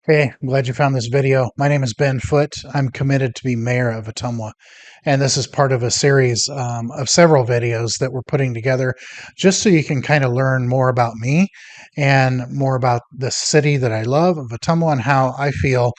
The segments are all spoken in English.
Hey, I'm glad you found this video. My name is Ben Foote. I'm committed to be mayor of Ottumwa, and this is part of a series of several videos that we're putting together just so you can kind of learn more about me and more about the city that I love of Ottumwa and how I feel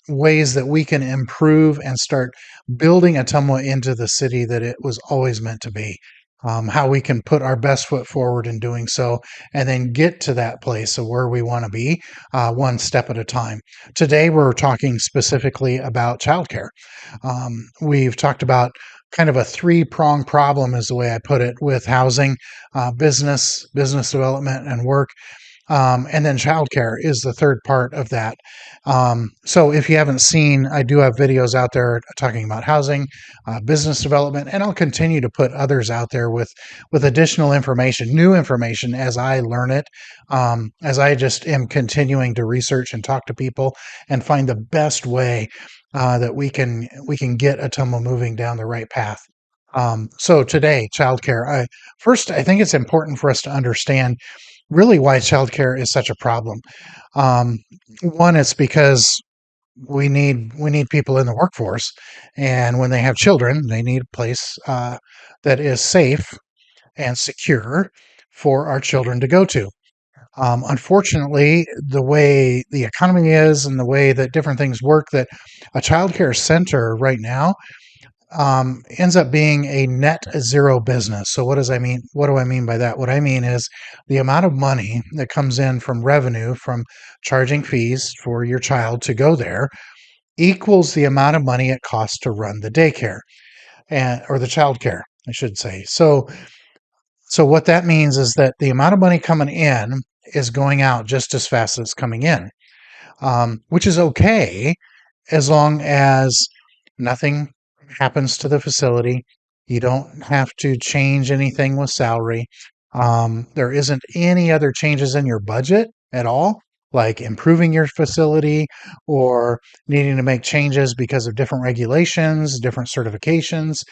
ways that we can improve and start building Ottumwa into the city that it was always meant to be. How we can put our best foot forward in doing so and then get to that place of where we want to be one step at a time. Today, we're talking specifically about childcare. We've talked about kind of a three-prong problem, is the way I put it, with housing, business development, and work. And then childcare is the third part of that. So if you haven't seen, I do have videos out there talking about housing, business development, and I'll continue to put others out there with additional information, new information as I learn it, as I just am continuing to research and talk to people and find the best way that we can get Ottumwa moving down the right path. So today, childcare. I think it's important for us to understand really why childcare is such a problem. Um, One, it's because we need people in the workforce, and when they have children, they need a place that is safe and secure for our children to go to. Unfortunately, the way the economy is and the way that different things work, that a childcare center right now ends up being a net zero business. So what does I mean? What do I mean by that? What I mean is the amount of money that comes in from revenue from charging fees for your child to go there equals the amount of money it costs to run the daycare and or the childcare, I should say. So what that means is that the amount of money coming in is going out just as fast as it's coming in, which is okay as long as nothing happens to the facility. You don't have to change anything with salary. There isn't any other changes in your budget at all, like improving your facility or needing to make changes because of different regulations, different certifications.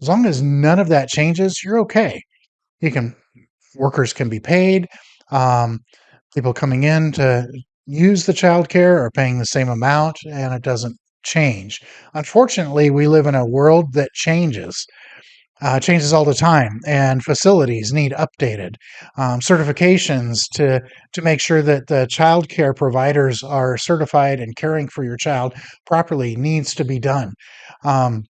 As long as none of that changes, you're okay. You can Workers can be paid. Um, People coming in to use the childcare are paying the same amount, and it doesn't change. Unfortunately, we live in a world that changes all the time, and facilities need updated. Certifications to make sure that the child care providers are certified and caring for your child properly needs to be done. Um,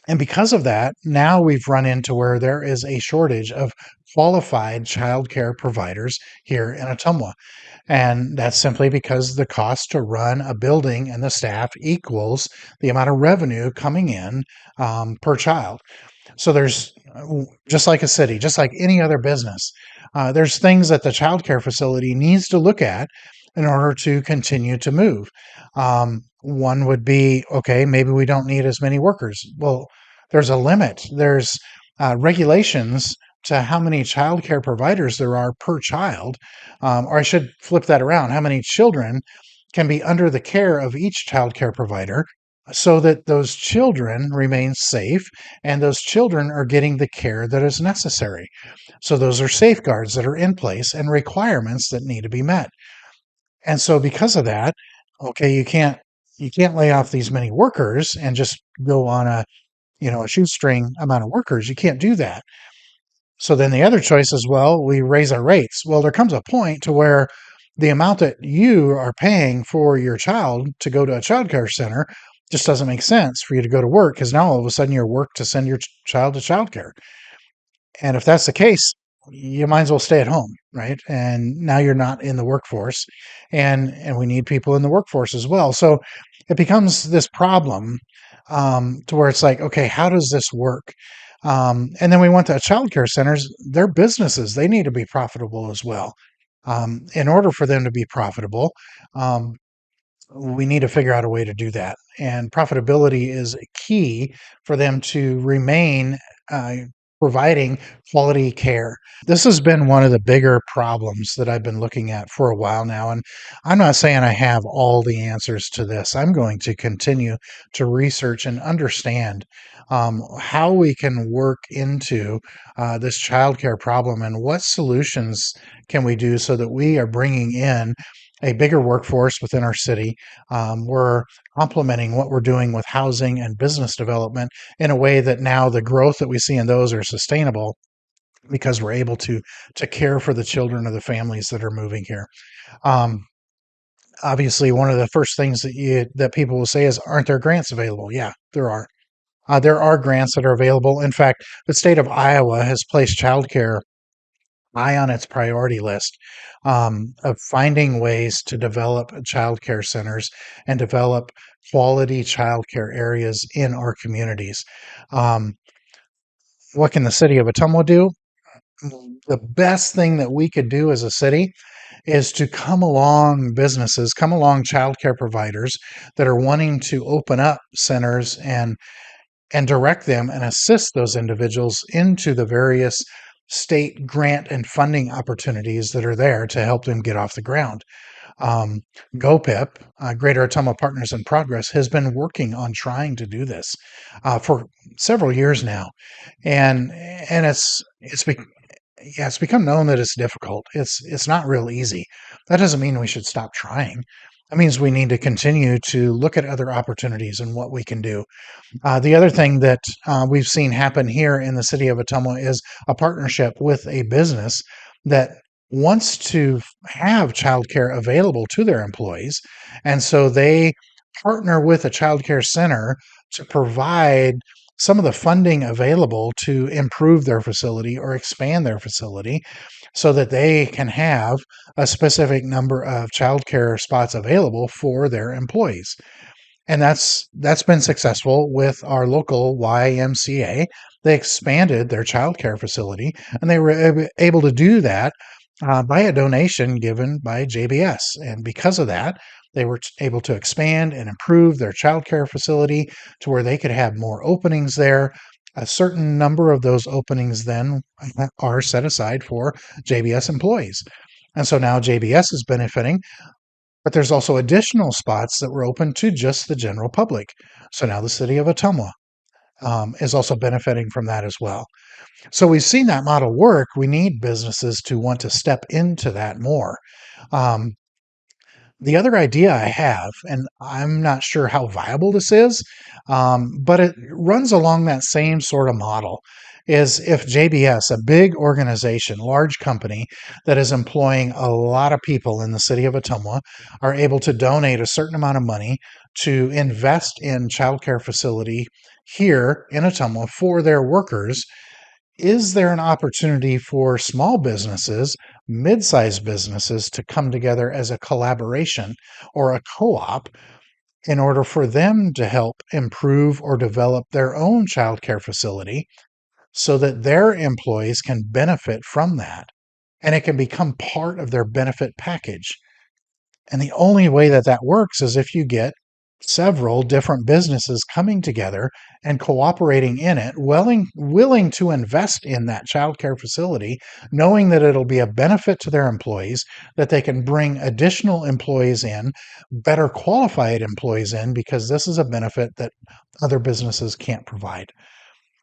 and because of that, now we've run into where there is a shortage of qualified childcare providers here in Ottumwa. And that's simply because the cost to run a building and the staff equals the amount of revenue coming in per child. So there's just like a city, just like any other business, there's things that the childcare facility needs to look at in order to continue to move. One would be, okay, maybe we don't need as many workers. Well, there's a limit. There's regulations to how many childcare providers there are per child, or I should flip that around, how many children can be under the care of each childcare provider so that those children remain safe and those children are getting the care that is necessary. So those are safeguards that are in place and requirements that need to be met. And so because of that, okay, you can't lay off these many workers and just go on a shoestring amount of workers. You can't do that. So then the other choice is, well, we raise our rates. Well, there comes a point to where the amount that you are paying for your child to go to a childcare center just doesn't make sense for you to go to work, because now all of a sudden you're work to send your child to childcare. And if that's the case, you might as well stay at home, right? And now you're not in the workforce, and we need people in the workforce as well. So it becomes this problem to where it's like, okay, how does this work? And then we went to childcare centers. They're businesses; they need to be profitable as well. In order for them to be profitable, um, we need to figure out a way to do that. And profitability is key for them to remain uh, providing quality care. This has been one of the bigger problems that I've been looking at for a while now. And I'm not saying I have all the answers to this. I'm going to continue to research and understand how we can work into this childcare problem and what solutions can we do so that we are bringing in a bigger workforce within our city. We're complementing what we're doing with housing and business development in a way that now the growth that we see in those are sustainable because we're able to care for the children of the families that are moving here. Um, Obviously, one of the first things that people will say is, "Aren't there grants available?" Yeah, there are. There are grants that are available. In fact, the state of Iowa has placed childcare high on its priority list of finding ways to develop childcare centers and develop quality childcare areas in our communities. Um, what can the city of Ottumwa do? The best thing that we could do as a city is to come along businesses, come along childcare providers that are wanting to open up centers and direct them and assist those individuals into the various state grant and funding opportunities that are there to help them get off the ground. Um, GoPIP, Greater Ottumwa Partners in Progress, has been working on trying to do this for several years now, and yeah, it's become known that it's difficult. It's not real easy. That doesn't mean we should stop trying. That means we need to continue to look at other opportunities and what we can do. The other thing that we've seen happen here in the city of Ottumwa is a partnership with a business that wants to have childcare available to their employees. And so they partner with a childcare center to provide some of the funding available to improve their facility or expand their facility so that they can have a specific number of childcare spots available for their employees. And that's been successful with our local YMCA. They expanded their childcare facility, and they were able to do that by a donation given by JBS. And because of that, they were able to expand and improve their childcare facility to where they could have more openings there. A certain number of those openings then are set aside for JBS employees. And so now JBS is benefiting, but there's also additional spots that were open to just the general public. So now the city of Ottumwa is also benefiting from that as well. So we've seen that model work. We need businesses to want to step into that more. Um, the other idea I have, and I'm not sure how viable this is, but it runs along that same sort of model, is if JBS, a big organization, large company that is employing a lot of people in the city of Ottumwa, are able to donate a certain amount of money to invest in childcare facility here in Ottumwa for their workers, is there an opportunity for small businesses, mid-sized businesses to come together as a collaboration or a co-op in order for them to help improve or develop their own childcare facility so that their employees can benefit from that and it can become part of their benefit package? And the only way that that works is if you get several different businesses coming together and cooperating in it, willing to invest in that childcare facility, knowing that it'll be a benefit to their employees, that they can bring additional employees in, better qualified employees in, because this is a benefit that other businesses can't provide.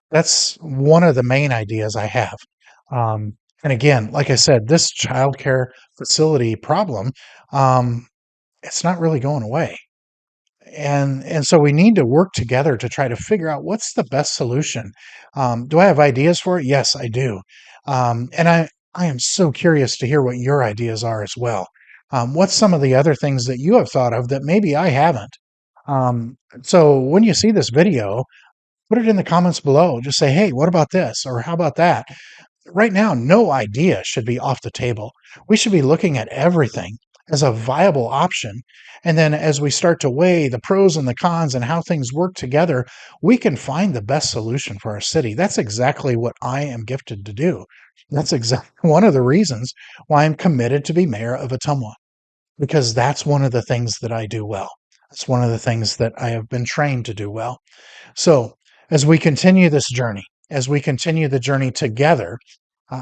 That's one of the main ideas I have. And again, like I said, this childcare facility problem, um, it's not really going away. And so we need to work together to try to figure out what's the best solution. Do I have ideas for it? Yes, I do. And I am so curious to hear what your ideas are as well. What's some of the other things that you have thought of that maybe I haven't? So when you see this video, put it in the comments below. Just say, hey, what about this? Or how about that? Right now, no idea should be off the table. We should be looking at everything as a viable option. And then as we start to weigh the pros and the cons and how things work together, we can find the best solution for our city. That's exactly what I am gifted to do. That's exactly one of the reasons why I'm committed to be mayor of Ottumwa, because that's one of the things that I do well. That's one of the things that I have been trained to do well. So, as we continue this journey, as we continue the journey together,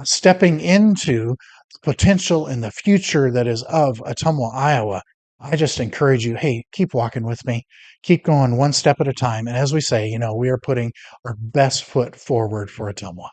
stepping into the potential and the future that is of Ottumwa, Iowa, I just encourage you, hey, keep walking with me, keep going one step at a time. And as we say, we are putting our best foot forward for Ottumwa.